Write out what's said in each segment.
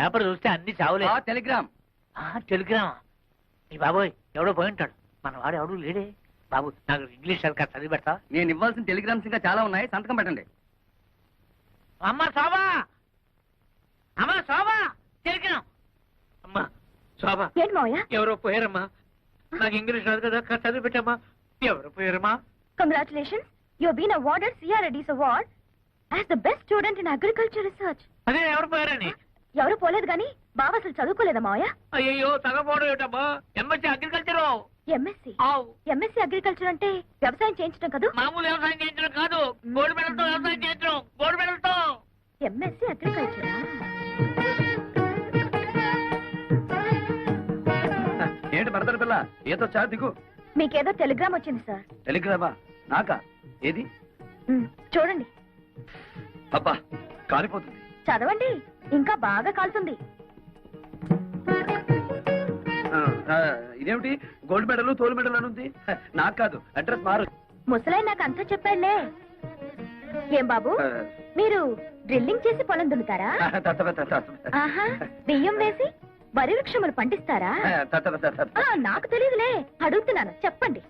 Paper చూస్తే అన్ని చావులే. Telegram. టెలిగ్రామా? ఈ బాబోయ్ ఎవడో పోయి ఉంటాడు. మన వాడు ఎవడు లేడే. బాబు నాకు ఇంగ్లీష్ సరిగ్గా చదివి పెడతా. నేను ఇవ్వాల్సిన టెలిగ్రామ్స్ ఇంకా చాలా ఉన్నాయి, సంతకం పెట్టండి. అమ్మ శోభా, అమ్మ శోభా, టెలిగ్రామ్. అమ్మా శోభా, ఎవరో పోయారమ్మా. నాకు ఇంగ్లీష్ రాదు కదా, చదివి పెట్టమ్మా. ఎవరు పోయారమ్మా? Congratulations, you have been awarded సిఆర్ఎడీస్ award as the best student in agriculture research. అదే ఎవరు పోయారని? ఎవరు పోలేదు గాని బావ అసలు చదువుకోలేదా మావయ్య? అయ్యో తగపోవడం ఏటమ్మా. MSc agriculture. ఎంఎస్సీ అగ్రికల్చర్ అంటే వ్యవసాయం చేయించడం కదా? మామూలు వ్యవసాయం చేయించడం కాదు, గోల్డ్ మెడల్తో వ్యవసాయం చేయించడం. గోల్డ్ మెడల్తో. ఎంఎస్సీ అగ్రికల్చరా? ఏంటి మరదల పిల్ల, ఏదో చా దిగు. మీకేదో టెలిగ్రామ్ వచ్చింది సార్. టెలిగ్రామా? నాకా? ఏది చూడండి. అబ్బా కాలిపోతుంది. చదవండి, ఇంకా బాగా కాలుతుంది. ఇదేమిటి గోల్డ్ మెడల్ తోలు మెడల్ అని ఉంది? నాకు కాదు, అడ్రస్ మారు. ముసలై నాకు అంతా చెప్పాడులే. ఏం బాబు, మీరు డ్రిల్లింగ్ చేసి పొలం దున్నుతారా? ఆహా, బియ్యం వేసి వరి వృక్షములు పండిస్తారా? నాకు తెలియదులే, అడుగుతున్నాను, చెప్పండి.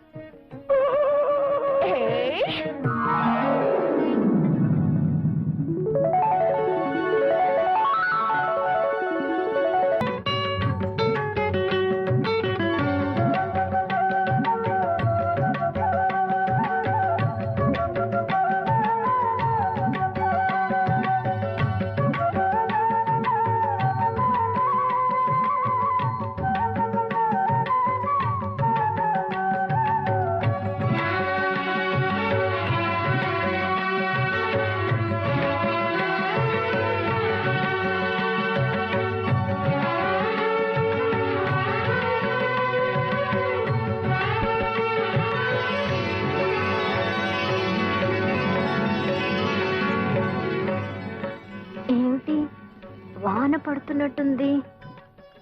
వాన పడుతున్నట్టుంది.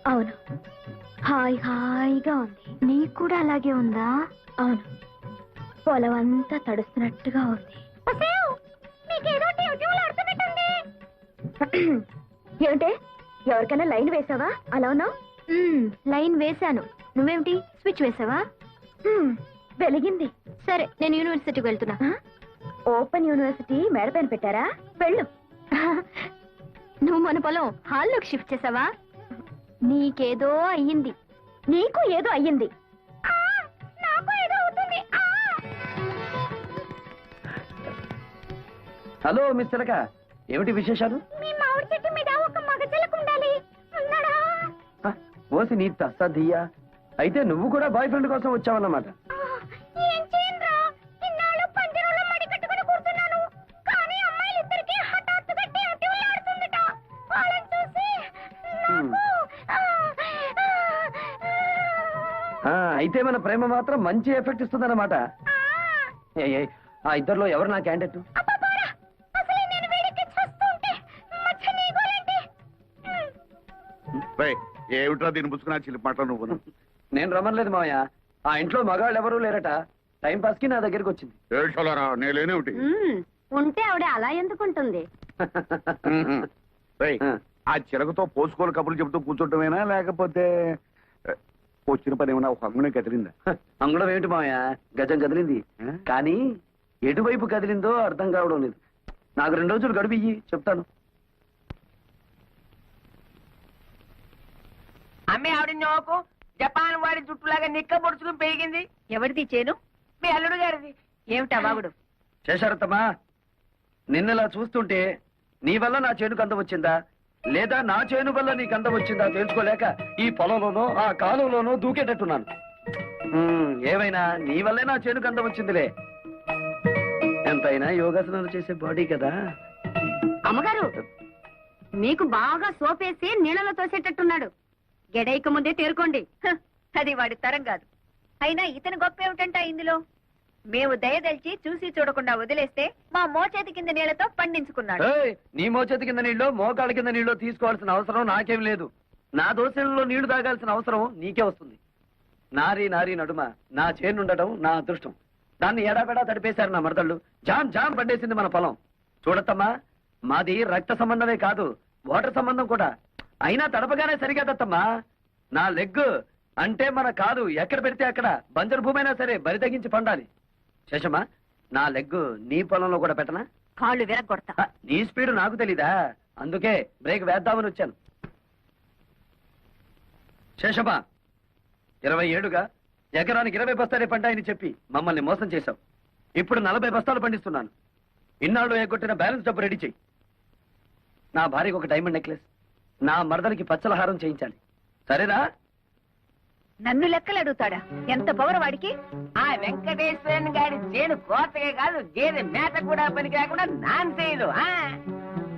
అవును, హాయ్ హాయిగా ఉంది. నీకు కూడా అలాగే ఉందా? అవును, పొలం అంతా తడుస్తున్నట్టుగా ఉంది. ఏమిటే, ఎవరికైనా లైన్ వేసావా? అలా ఉన్నావు. లైన్ వేశాను. నువ్వేమిటి స్విచ్ వేసావా? వెలిగింది. సరే, నేను యూనివర్సిటీకి వెళ్తున్నా. ఓపెన్ యూనివర్సిటీ మేడపైన పెట్టారా? వెళ్ళు. నువ్వు మన పొలం హాల్లోకి షిఫ్ట్ చేసావా? నీకేదో అయ్యింది. నీకు ఏదో అయ్యింది. హలో మిస్ చిలక, ఏమిటి విశేషాలు? మీ మామిడి చెట్టు మీద ఒక మగ చిలక ఉండాలి. ఉన్నాడా? ఓసి నీ తస్సదియ్యా, అయితే నువ్వు కూడా బాయ్ ఫ్రెండ్ కోసం వచ్చావన్నమాట. ఏం చేయనురా, ఇన్నాళ్ళు పంజరంలో మడి కట్టుకుని కూర్చున్నాను. కానీ అమ్మాయిలిద్దరికీ హఠాత్తుగా టివ్లాడుతుందిట. వాళ్ళని చూసి అయితే మన ప్రేమ మాత్రం మంచి ఎఫెక్ట్ ఇస్తుందన్నమాట. ఆ ఇద్దరిలో ఎవరు నా క్యాండిడేట్? ఏమిట్రా దీన్ని పుచ్చుకున్నా చిలిపి మాట నువ్వు? నేను రమ్మలేదు మావయ్య, ఆ ఇంట్లో మగాళ్ళు ఎవరూ లేరట. టైం పాస్ కి నా దగ్గరికి వచ్చింది. ఏడ్చోలరా, నేనేమిటి ఉంటే ఆవిడ అలా ఎందుకుంటుంది? ఆ చిలకతో పోసుకోలు కబుర్లు చెబుతూ కూర్చోటమేనా, లేకపోతే వచ్చిన పని ఏమన్నా ఒక అంగునే కదిలిందా? అంగుళం ఏమిటి మావయ్య, గజం కదిలింది. కానీ ఎటువైపు కదిలిందో అర్థం కావడం లేదు. నాకు 2 రోజులు గడిపియ్యి, చెప్తాను. అమ్మే ఆవిడ నోకు జపాన్ వాడి జుట్టులాగా నిక్క పొడుచుకుని పెరిగింది. ఎవరిది చేను? మీ అల్లుడు గారిది. ఏమిటా బాగుడు? చేశారత్తమ్మా, నిన్నలా చూస్తుంటే నీ వల్ల నా చేనుకు అందం వచ్చిందా, లేదా నా చేను వల్ల నీకు అందం వచ్చిందా తెలుసుకోలేక ఈ పొలంలోనో ఆ కాలంలోనో దూకేటట్టున్నాను. ఏమైనా నీ వల్లే నా చేనుకు అందం వచ్చిందిలే. ఎంతైనా యోగాసనాలు చేసే బాడీ కదా. అమ్మగారు, మీకు బాగా సోపేసి నీళ్ళలో తోసేటట్టున్నాడు. గెడైక ముందే తేరుకోండి. అది వాడి తరం కాదు. అయినా ఇతని గొప్ప ఏమిటంట ఇందులో? మేము దయదల్చి చూసి చూడకుండా వదిలేస్తే మా మోచేతి కింద నీళ్లతో పండించుకున్నాడు. నీ మోచేతి కింద నీళ్ళు మోకాళ్ళ కింద నీళ్ళు తీసుకోవాల్సిన అవసరం నాకేం లేదు. నా దోశలలో నీళ్లు తాగాల్సిన అవసరం నీకే వస్తుంది. నారీ నారీ నడుమ నా చేనుండటం నా అదృష్టం. దాన్ని ఎడాపెడా తడిపేశారు నా మరదళ్ళు. జామ్ జామ్ పండేసింది మన పొలం. చూడత్తమ్మా, మాది రక్త సంబంధమే కాదు, వాటర్ సంబంధం కూడా. అయినా తడపగానే సరికాదత్తమ్మా. నా లెగ్ అంటే మన కాదు ఎక్కడ పెడితే అక్కడ బంజరు భూమి అయినా సరే బరి తగ్గించి పండాలి. శేషమ్మా, నా లెగ్ నీ పొలంలో కూడా పెట్టనా? కాళ్ళు విరగొడతా. నీ స్పీడ్ నాకు తెలీదా, అందుకే బ్రేక్ వేద్దామని వచ్చాను. శేషమ్మా, 20 ఏళ్లుగా ఎకరానికి 20 బస్తాలే పంటాయని చెప్పి మమ్మల్ని మోసం చేశావు. ఇప్పుడు 40 బస్తాలు పండిస్తున్నాను. ఇన్నాళ్ళు ఎగ్గొట్టిన బ్యాలెన్స్ డబ్బు రెడీ చెయ్యి. నా భార్యకు ఒక డైమండ్ నెక్లెస్, నా మరదలికి పచ్చల హారం చేయించాలి. సరేనా? నన్ను లెక్కలు అడుగుతాడా? ఎంత పవర్ వాడికి? ఆ వెంకటేశ్వరన్ గారి చేను కోతగా కాదు, గేదె మేత కూడా పనికి రాకుండా నాన్ చేయదు.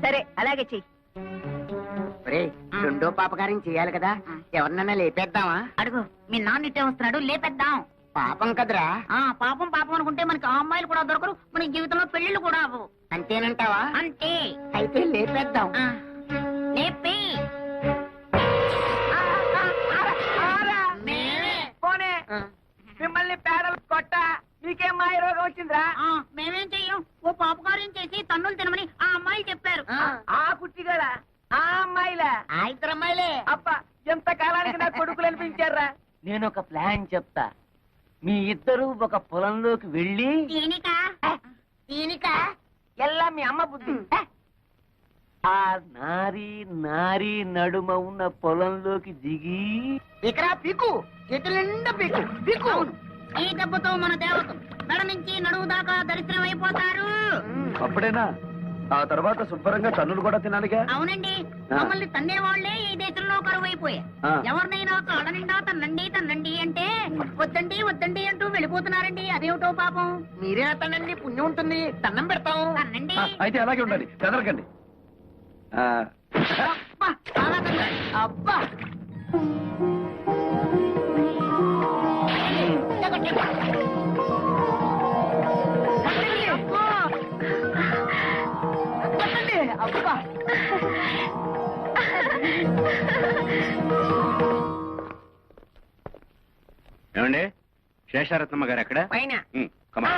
సరే అలాగే చెయ్యి. రెండో పాపకార్యం చేయాలి కదా, ఎవరినన్నా లేపేద్దామా? అడుగు, మీ నాన్న ఇట్టే వస్తున్నాడు, లేపేద్దాం. పాపం కదరా. పాపం పాపం అనుకుంటే మనకి ఆ అమ్మాయిలు కూడా దొరకరు, మన జీవితంలో పెళ్లిళ్ళు కూడా అవ్వవు. అంతేనంటావా? అంతే. అయితే లేపేద్దాం. లేపి పోనే మిమ్మల్ని పేడలు కొట్ట మీకేం మాయ రోగం వచ్చిందిరా? మేమేం చెయ్యం, ఓ పాపకార్యం చేసి తన్నులు తినమని ఆ అమ్మాయిలు చెప్పారు. ఆ కుట్టి కదా ఆ అమ్మాయిలా? ఆ ఇద్దరు అమ్మాయిలే. అప్ప ఎంత కాలానికి నా కొడుకులు అనిపించారా? నేను ఒక ప్లాన్ చెప్తా. మీ ఇద్దరు ఒక పొలంలోకి వెళ్ళి దీనిక దీనిక ఎల్లా మీ అమ్మ బుద్ధి. ఆ నారీ నడుమ ఉన్న పొలంలోకి దిగి ఇక్కడ పీకు, చేతుల నిండా పీకు పీకు. ఈ దెబ్బతో మన దేవతలు మెడ నుంచి నడువు దాకా దరిద్రం అయిపోతారు. అప్పుడేనా? ఆ తర్వాత శుభ్రంగా తన్నులు కూడా తినాలిగా. అవునండి, మమ్మల్ని తన్నే వాళ్లే ఈ దేశంలో కరువు అయిపోయారు. ఎవరినైనా కాళ్ళ నిండా తన్నండి అంటే వద్దండి వద్దండి అంటూ వెళ్ళిపోతున్నారండి. అదేమిటో పాపం. మీరే తనండి, పుణ్యం ఉంటుంది, దండం పెడతాం. తన్నండి. అయితే అలాగే ఉండాలి, కదలకండి. అబ్బా, చాలా తన్నాడు. అబ్బా అబ్బా. ఏమండి, శేషారత్నమ్మ గారు ఎక్కడ? పైన. కమా.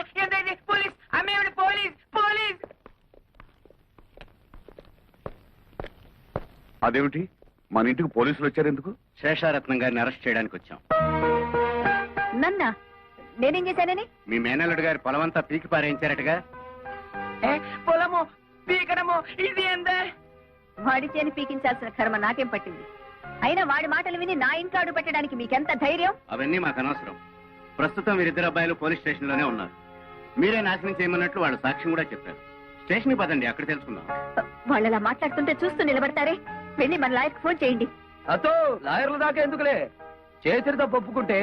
పోలీస్ అమ్మేవిడ, పోలీస్ పోలీస్. అదేమిటి, మన ఇంటికి పోలీసులు వచ్చారు ఎందుకు? శేషారత్నం గారిని అరెస్ట్ చేయడానికి వచ్చాం. నన్నా? నేనేం చేశానని? మీ మేనల్లుడు గారి పొలమంతా పీకి పారేయించారటగా? పొలము పీకడము ఇది ఏందే? వాడి చేని పీకించాల్సిన కర్మ నాకేం పట్టింది? అయినా వాడి మాటలు విని నా ఇంట్లో అడుగు పెట్టడానికి మీకెంత ధైర్యం? అవన్నీ మాకు అనవసరం. ప్రస్తుతం వీరిద్దరు అబ్బాయిలు పోలీస్ స్టేషన్ లోనే ఉన్నారు. మీరే నాశనం చేయమన్నట్లు వాళ్ళు సాక్ష్యం కూడా చెప్పారు. స్టేషన్ కి పదండి, అక్కడ తెలుసుకుందాం. వాళ్ళలా మాట్లాడుతుంటే చూస్తూ నిలబడతారే? వెళ్ళి మన లాయర్కి ఫోన్ చేయండి. అతో లాయర్ల దాకా ఎందుకులే, చేసిన తప్పు ఒప్పుకుంటే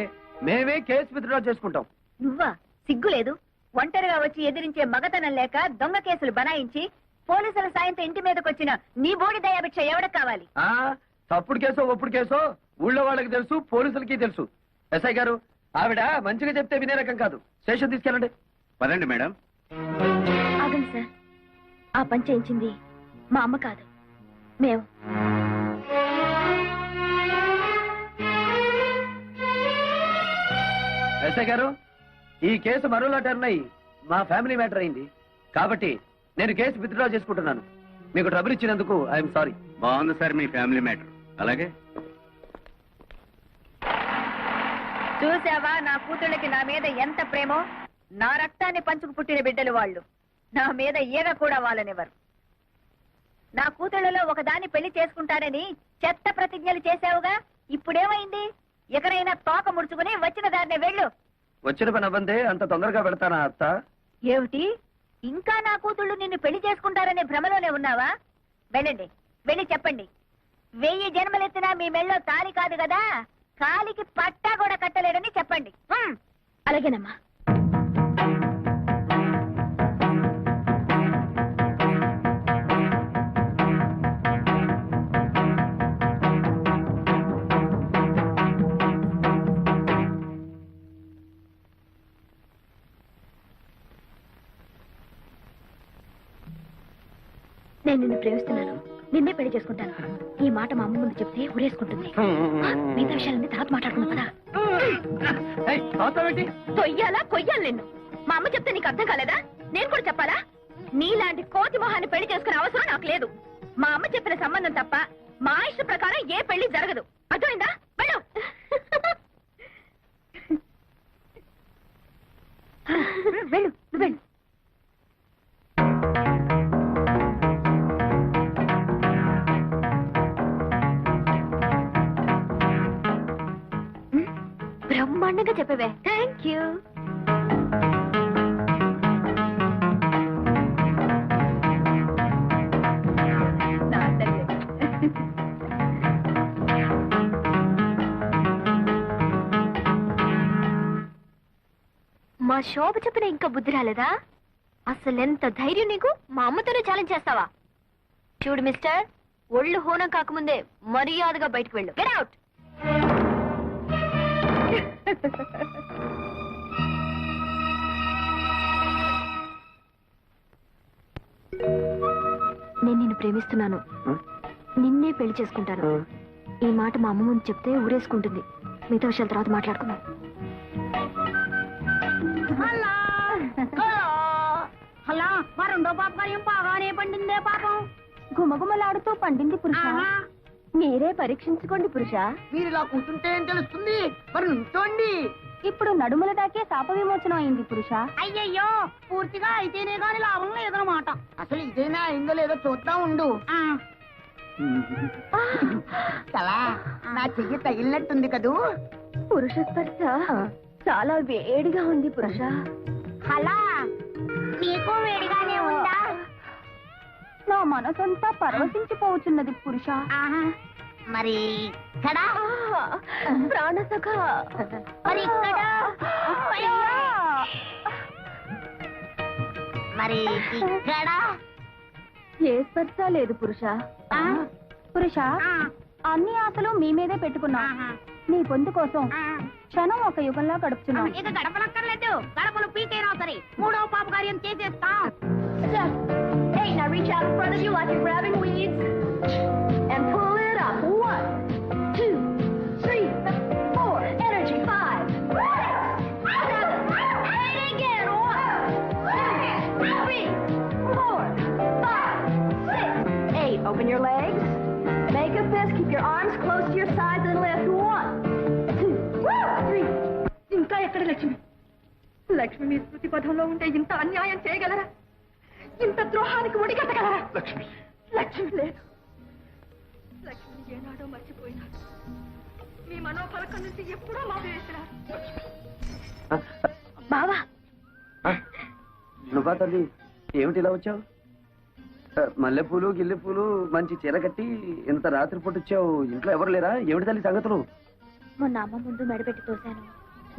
మేమే కేసు విత్డ్రా చేసుకుంటాం. నువ్వా? సిగ్గు లేదు? ఒంటరిగా వచ్చి ఎదిరించే మగతనం లేక దొంగ కేసులు బనాయించి పోలీసుల సాయంతో ఇంటి మీదకి వచ్చిన నీ బోడి దయాభిక్ష ఎవడకు కావాలి? తప్పుడు కేసో ఒప్పుడు కేసో ఊళ్ళో వాళ్ళకి తెలుసు, పోలీసులకి తెలుసు. ఎస్ఐ గారు, ఆవిడ మంచిగా చెప్తే వినే రకం కాదు. స్టేషన్ తీసుకెళ్ళండి. పదండి మేడం. ఆగండి సార్, ఆ పని చేయించింది మా అమ్మ కాదు, మేము. ఎస్ఐ గారు, ఈ కేసు మరోలా టర్న్ అయ్యి మా ఫ్యామిలీ మ్యాటర్ అయింది కాబట్టి నేను కేసు విత్డ్రా చేసుకుంటున్నాను. మీకు ట్రబుల్ ఇచ్చినందుకు ఐఎమ్ సారీ. బాగుంది సార్ మీ ఫ్యామిలీ మ్యాటర్. అలాగే చూసావా నా కూతుళ్ళకి నా మీద ఎంత ప్రేమో? నా రక్తాన్ని పంచుకు పుట్టిన బిడ్డలు వాళ్ళు. నా మీద ఈగ కూడా వాళ్ళనివ్వరు. నా కూతుళ్ళలో ఒకదాన్ని పెళ్లి చేసుకుంటానని చెత్త ప్రతిజ్ఞలు చేసావుగా, ఇప్పుడేమైంది? ఎక్కడైనా తోక ముడుచుకుని వచ్చిన దారినే వెళ్ళు. వచ్చిన పని అవ్వందే అంత తొందరగా పెడతానా అత్త? ఏమిటి, ఇంకా నా కూతుళ్ళు నిన్ను పెళ్లి చేసుకుంటారనే భ్రమలోనే ఉన్నావా? వెళ్ళండి, వెళ్ళి చెప్పండి. 1000 జన్మలెత్తినా మీ మెళ్ళో తాళి కాదు కదా, కాలికి పట్టా కూడా కట్టలేడని చెప్పండి. అలాగేనమ్మా. నేను నిన్ను ప్రేమిస్తున్నాను, నిన్నే పెళ్లి చేసుకుంటాను. ఈ మాట మా అమ్మ ముందు చెప్తే ఉరేసుకుంటుంది. మిగతా విషయాలన్నీ తర్వాత మాట్లాడుకున్నాం కదా. తొయ్యాలా కొయ్యాలి నిన్ను? మా అమ్మ చెప్తే నీకు అర్థం కాలేదా? నేను కూడా చెప్పాలా? నీలాంటి కోతి మొహాన్ని పెళ్లి చేసుకునే అవసరం నాకు లేదు. మా అమ్మ చెప్పిన సంబంధం తప్ప మా ఇష్ట ప్రకారం ఏ పెళ్లి జరగదు. అర్థమైందా? వెళ్ళు. వెళ్ళు, వెళ్ళు. బ్రహ్మాండంగా చెప్పవే. Thank you. మా శోభ చెప్పిన ఇంకా బుద్ధి రాలేదా? అసలెంత ధైర్యం నీకు? మా అమ్మతోనే ఛాలెంజ్ చేస్తావా? చూడు మిస్టర్, ఒళ్ళు హోనం కాకముందే మర్యాదగా బయటకు వెళ్ళు. Get out. నేను నిన్ను ప్రేమిస్తున్నాను, నిన్నే పెళ్లి చేసుకుంటాను. ఈ మాట మా అమ్మ ముందు చెప్తే ఊరేసుకుంటుంది. మిగతా విషయాల తర్వాత మాట్లాడుకుందాం. అలా మా రెండో పాప కార్యం బాగానే పండిందే పాపం. గుమగుమలాడుతూ పండింది పురుష. మీరే పరీక్షించుకోండి పురుష. మీరు ఇలా కూర్చుంటే ఏం తెలుస్తుంది? మరి నుంచోండి. ఇప్పుడు నడుముల దాకే శాప విమోచనం అయింది పురుష. అయ్యయ్యో, పూర్తిగా అయితేనే గాని లాభం లేదన్నమాట. అసలు ఇదేనా అయిందో లేదో చూద్దాం ఉండు. చాలా నా చెయ్యి తగిలినట్టుంది కదూ. పురుష స్పర్శ చాలా వేడిగా ఉంది పురుష. అలా నీకు వేడిగానే ఉందా? నా మనసంతా పరవశించిపోతున్నది పురుష. మరి ఇక్కడ ప్రాణసఖ. మరి ఇక్కడ మరి ఇక్కడ ఏ స్పర్శ లేదు పురుష. పురుష, అన్ని ఆశలు మీ మీదే పెట్టుకున్నా. మీ పొందు కోసం క్షణం ఒక యుగంలో గడుపుతున్నాం. ఇక గడపలక్కర్లేదు, గడపలు పీకైనా సరే మూడో పాప కార్యం చేసేస్తాం. Hey, now reach out in front of you like you're grabbing weeds and pull it up. 1, 2, 3, 4. Energy. 5, 6, 7, 8 again. 1, 2, 3, 4, 5, 6, 8. Open your legs. Make a fist. Keep your arms close to your sides and lift. 1, 2, 3. ఇంకా ఎక్కడ లక్ష్మి? లక్ష్మి మీ స్మృతి పథంలో ఉంటే ఇంత అన్యాయం చేయగలరా? ఇంత ద్రోహానికి ఒడిగట్టగలరా? లక్ష్మి, లక్ష్మి లేదు. లక్ష్మిని ఏనాడో మర్చిపోయినాడు. మీ మనోఫలకం నుంచి ఎప్పుడో మావేసినారు. బావా, నువ్వా తల్లి? ఏమిటి ఇలా వచ్చావు? మల్లెపూలు గిల్లెపూలు మంచి చీర కట్టి ఇంత రాత్రి పూట వచ్చావు. ఇంట్లో ఎవరు లేరా? ఏమిటి తల్లి సంగతులు? మొన్న అమ్మ ముందు మెడపెట్టి తోశాను.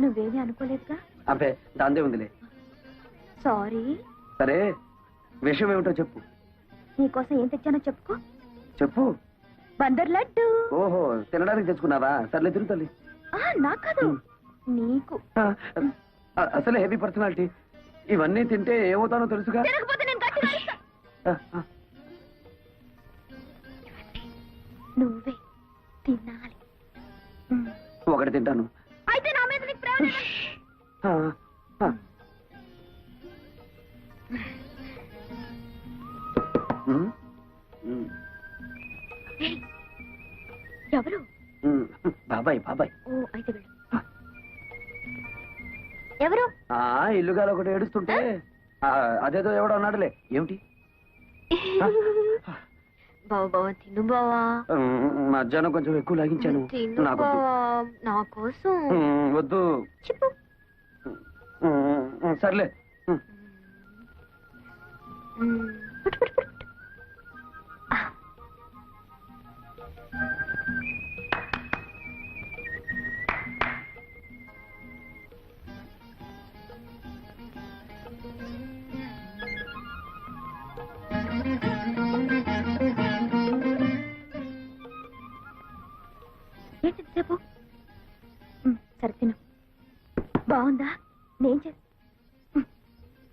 నువ్వేమీ అనుకోలేదుగా? అబ్బే, దాందే ఉందిలే. సారీ. సరే, విషయం ఏమిటో చెప్పు. నీకోసం ఏం తెచ్చానో చెప్పుకో. చెప్పు. బందర్ లడ్డు. ఓహో, తినడానికి తెచ్చుకున్నావా? సర్లే తిరుగు తల్లి. నాకు కాదు, నీకు. అసలే హెవీ పర్సనాలిటీ. ఇవన్నీ తింటే ఏమవుతానో తెలుసుగా. తినకపోతే నేను గట్టిగా అరుస్తా. నువ్వే తినాలి. ఒకటి తింటాను. అయితే నా మీద నీకు ప్రేమ లేదా? ఏయ్, ఎవరు? బాబాయ్ బాబాయ్. ఓ, అయితే వెళ్ళు. ఎవరు? ఇల్లుగాలు ఒకటి ఏడుస్తుంటే అదేదో ఎవడో అన్నాడులే. ఏమిటి? బావా బావా తిను బావా. మధ్యాహ్నం కొంచెం ఎక్కువ లాగించాను. తిను నాకు బావా, నా కోసం. వద్దు. చెప్పు. సర్లే. పుట్టు, పుట్టు, పుట్టు. ఏంటి చెప్పు. సరే తిను. బాగుందా? నేను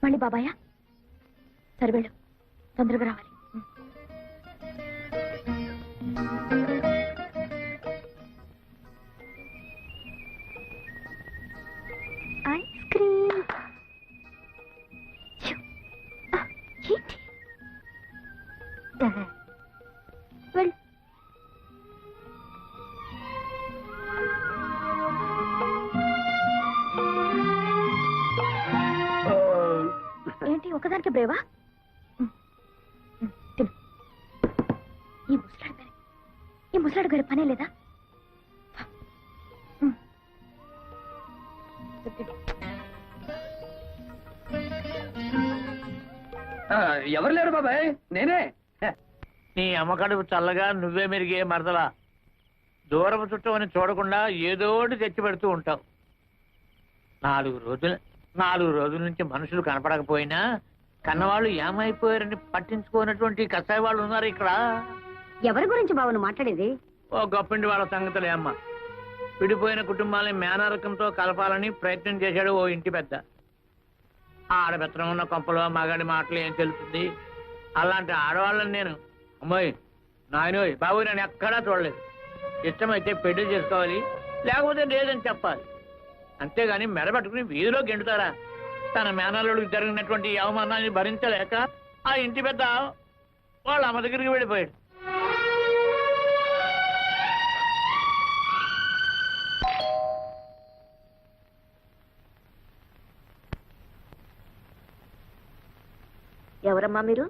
మళ్ళీ బాబాయా? సరే వెళ్ళు, తొందరగా రావాలి. Ice cream. ఏంటి? వెళ్ళు. ఒక్కదానికి బ్రేవా తిను. ఈ ముసలాడు గారి పనే లేదా? ఎవరు లేరు బాబాయ్, నేనే. నీ అమ్మకడుపు చల్లగా నువ్వే మెరిగే మరదలా. దూరపు చుట్టం అని చూడకుండా ఏదోటి తెచ్చి పెడుతూ ఉంటావు. 4 రోజుల నుంచి మనుషులు కనపడకపోయినా కన్నవాళ్ళు ఏమైపోయారని పట్టించుకోనటువంటి కసాయి వాళ్ళు ఉన్నారు ఇక్కడ. ఎవరి గురించి బాబు నువ్వు మాట్లాడేది? ఓ గొప్పిండి వాళ్ళ సంగతులే అమ్మ. విడిపోయిన కుటుంబాలని మేనరకంతో కలపాలని ప్రయత్నం చేశాడు ఓ ఇంటి పెద్ద. ఆడబెత్తనం ఉన్న కొంపలో మగాడి మాటలు ఏం తెలుస్తుంది? అలాంటి ఆడవాళ్ళని నేను అమ్మాయి నాయనోయ్ బాబు నేను ఎక్కడా చూడలేదు. ఇష్టమైతే పెళ్లి చేసుకోవాలి, లేకపోతే లేదని చెప్పాలి. అంతేగాని మెడబెట్టుకుని వీధిలో గెంటుతారా? తన మేనల్లుడికి జరిగినటువంటి ఈ అవమానాన్ని భరించలేక ఆ ఇంటి పెద్ద వాళ్ళ అమ్మ దగ్గరికి వెళ్ళిపోయాడు. ఎవరమ్మా మీరు?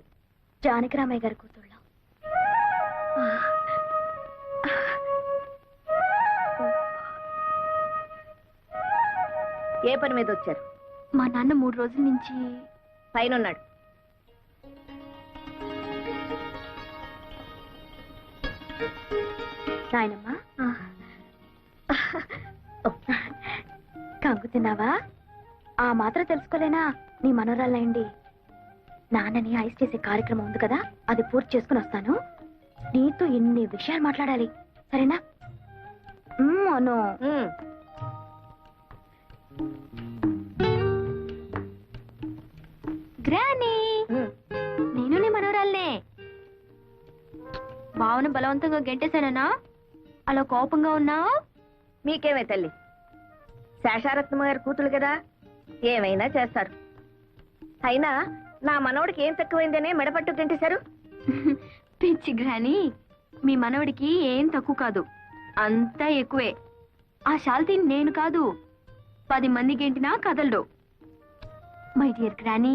జానకిరామయ్య గారి కూతుళ్ళ. ఏ పని మీద వచ్చారు? మా నాన్న 3 రోజుల నుంచి పైన ఉన్నాడు. నాయనమ్మా కంగు తిన్నావా? ఆ మాత్రం తెలుసుకోలేనా నీ మనోరాలయండి. నాన్నని ఐస్ చేసే కార్యక్రమం ఉంది కదా, అది పూర్తి చేసుకుని వస్తాను. నీతో ఇన్ని విషయాలు మాట్లాడాలి, సరేనా? అను గ్రానీ, నేను నీ మనోరాలనే. భావన బలవంతంగా గెంటేశానా? అలా కోపంగా ఉన్నావు? మీకేమే తల్లి, శేషారత్నమ్మ గారి కూతురు కదా, ఏమైనా చేస్తారు. అయినా నా మనవడికి ఏం తక్కువైందనే మెడపట్టు గంటేశారు. పిచ్చి గ్రానీ, మీ మనవడికి ఏం తక్కువ కాదు, అంతా ఎక్కువే. ఆ శాల్తీ నేను కాదు, 10 మంది గెంటినా కదలడు. My dear granny,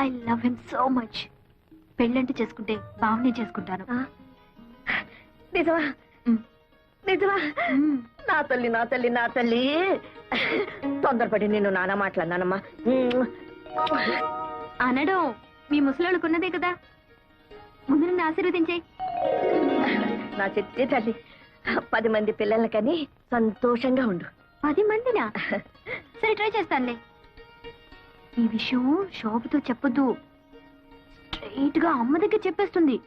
I love him so much. పెళ్ళంటూ చేసుకుంటే బావనే చేసుకుంటాను. నిజమా? నిజమా? నా తల్లి నా తల్లి నా తల్లి, తొందరపడి నేను నాన్న మాట్లాడినానమ్మా. అనడం మీ ముసలాళ్ళకున్నదే కదా, ముందు నన్ను ఆశీర్వదించే. నా చెట్టే తల్లి, 10 మంది పిల్లల్ని కని సంతోషంగా ఉండు. 10 మందినా? సరే ట్రై చేస్తానులే. ఈ విషయం శోభతో చెప్పొద్దు, స్ట్రైట్ గా అమ్మ దగ్గర చెప్పేస్తుంది.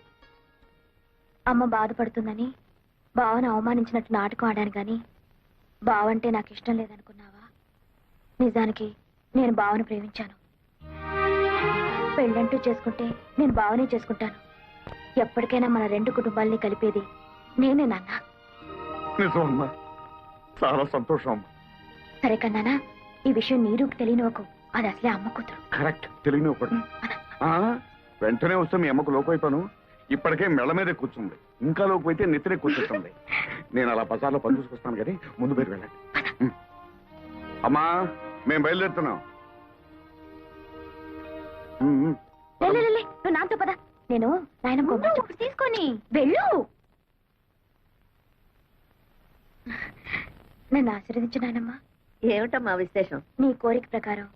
అమ్మ బాధపడుతుందని బావను అవమానించినట్టు నాటకం ఆడాను గాని బావంటే నాకు ఇష్టం లేదనుకున్నావా? నిజానికి నేను బావను ప్రేమించాను. పెళ్ళంటూ చేసుకుంటే నేను బావనే చేసుకుంటాను. ఎప్పటికైనా మన 2 కుటుంబాల్ని కలిపేది నేనే నాన్న. నిజమమ్మా, చాలా సంతోషం అమ్మా. సరే కన్నానా, ఈ విషయం నీరుకు తెలియనివ్వకు, అది అసలే అమ్మ కూతురు. కరెక్ట్, తెలియని ఒకటి. వెంటనే వస్తే మీ అమ్మకు లోపైపోను. ఇప్పటికే మెళ్ళ మీదే కూర్చుంది, ఇంకా లోకపోతే నెత్తినే కూర్చుంటుంది. నేను అలా బజార్లో పని చూసుకొస్తాను కానీ ముందు మీరు వెళ్ళండి. అమ్మా, మేము బయలుదేరుతున్నాం. నువ్వు నాతో పద, నేను నాయన తీసుకొని వెళ్ళు. నన్ను ఆశీర్వదించు నాయనమ్మా. ఏమిటమ్మా విశేషం? నీ కోరిక ప్రకారం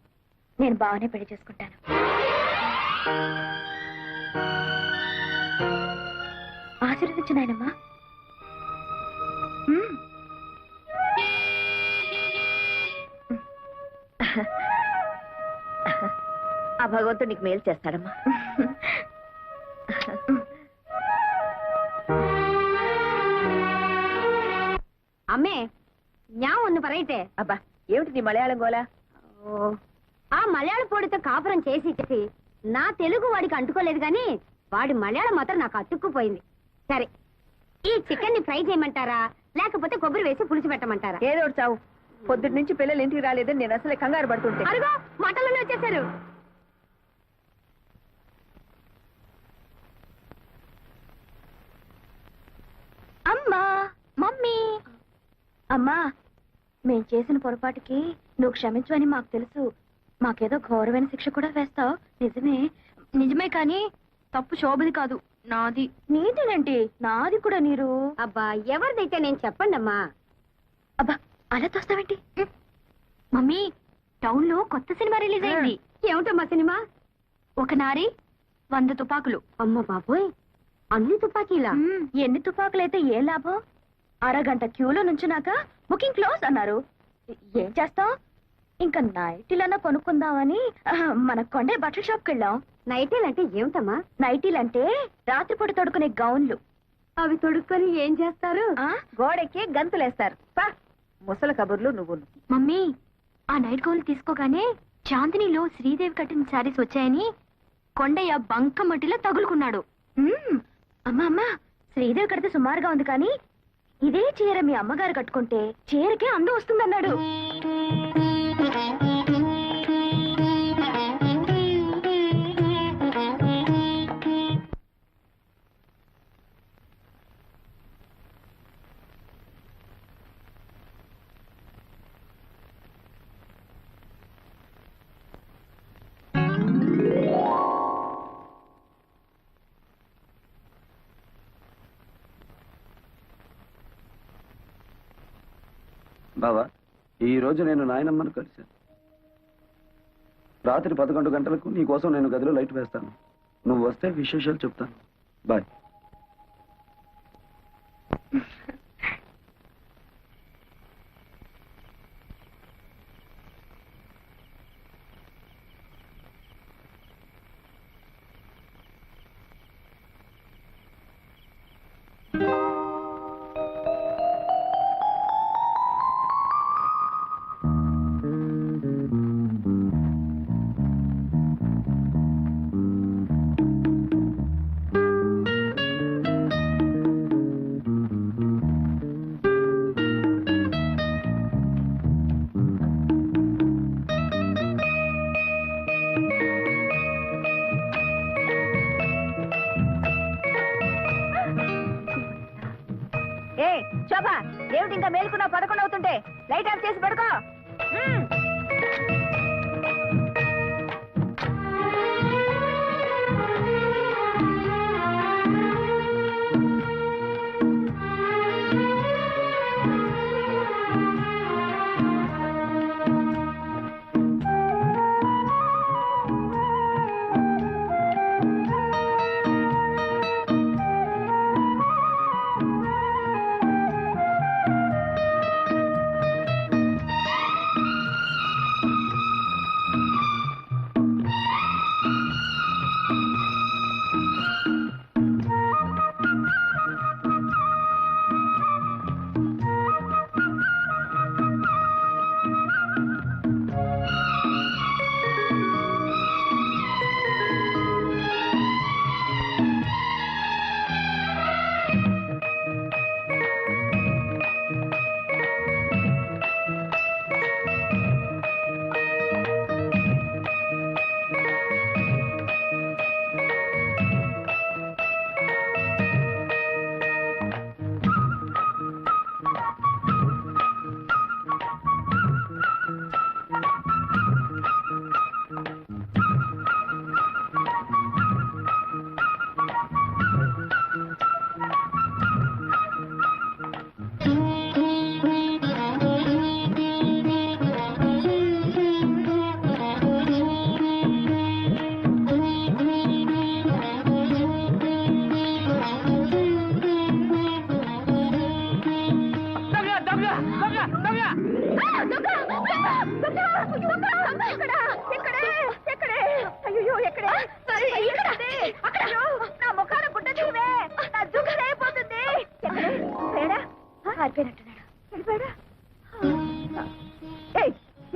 నేను బావనే పెళ్లి చేసుకుంటాను. ఆశీర్వదించు నాయనమ్మా. ఆ భగవంతుడు నీకు మేలు చేస్తాడమ్మా. అమ్మే ஞா ஒண்ணு பரையிட்டே. అబ్బా ఏమిటి నీ మలయాళం గోలా? ఆ మలయాళ పొడితో కాపురం చేసి చేసి నా తెలుగు వాడికి అంటుకోలేదు గాని వాడి మలయాళం మాత్రం నాకు అతుక్కుపోయింది. సరే, ఈ చికెన్ ని ఫ్రై చేయమంటారా లేకపోతే కొబ్బరి వేసి పులుసు పెట్టమంటారా? ఏదో ఒకటి చావు. పొద్దుటి నుంచి పిల్లలు ఇంటికి రాలేదని నేను అసలే కంగారు పడుతుంటే. అరుగో మటన్లోనే వచ్చేసారు. అమ్మా, మమ్మీ. అమ్మా, మేం చేసిన పొరపాటుకి నువ్వు క్షమించవని మాకు తెలుసు. మాకేదో ఘోరమైన శిక్ష కూడా వేస్తావు. నిజమే కానీ తప్పు శోభది కాదు, నాది. నీదేనండి, నాది కూడా. నీరు అబ్బా ఎవరిదైతే నేను చెప్పండి అమ్మా. అబ్బా అలా తోస్తావేంటి? మమ్మీ, టౌన్ లో కొత్త సినిమా రిలీజ్ అయింది. ఏమిటమ్మా సినిమా? ఒక నారి 100 తుపాకులు. అమ్మ బాబోయ్, అన్ని తుపాకీలా? ఎన్ని తుపాకులైతే ఏ లాభం? అరగంట క్యూలో నుంచున్నాక బుకింగ్ క్లోజ్ అన్నారు. ఏం చేస్తాం? ఇంకా నైటీలన్నా కొనుక్కుందామని మన కొండే బట్టల షాప్కి వెళ్ళాం. నైటీలు అంటే ఏమిటమ్మా? నైటీలంటే రాత్రిపూట తొడుకునే గౌన్లు. అవి తొడుక్కొని ఏం చేస్తారు? గోడెక్కి గంతులేస్తారు. ముసల కబుర్లు నువ్వు. మమ్మీ, ఆ నైట్ గౌన్లు తీసుకోగానే చాందినిలో శ్రీదేవి కట్టిన శారీస్ వచ్చాయని కొండయ్య బంకమట్టిలో తగులుకున్నాడు. అమ్మా, శ్రీదేవి కడితే సుమారుగా ఉంది కానీ ఇదే చీర మీ అమ్మగారు కట్టుకుంటే చీరకే అందం వస్తుందన్నాడు. బావా, ఈ రోజు నేను నాయనమ్మను కలిశాను. రాత్రి 11 గంటలకు నీ కోసం నేను గదిలో లైట్ వేస్తాను. నువ్వు వస్తే విశేషాలు చెప్తాను. బాయ్. ఏ శోభ, ఏమిటి ఇంకా మేలుకున్నా? 11 అవుతుంటే లైట్ ఆఫ్ చేసి పడుకో.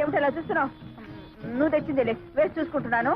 ఏమిటలా చూస్తున్నావు? నువ్వు తెచ్చిందేలే, వేసి చూసుకుంటున్నాను.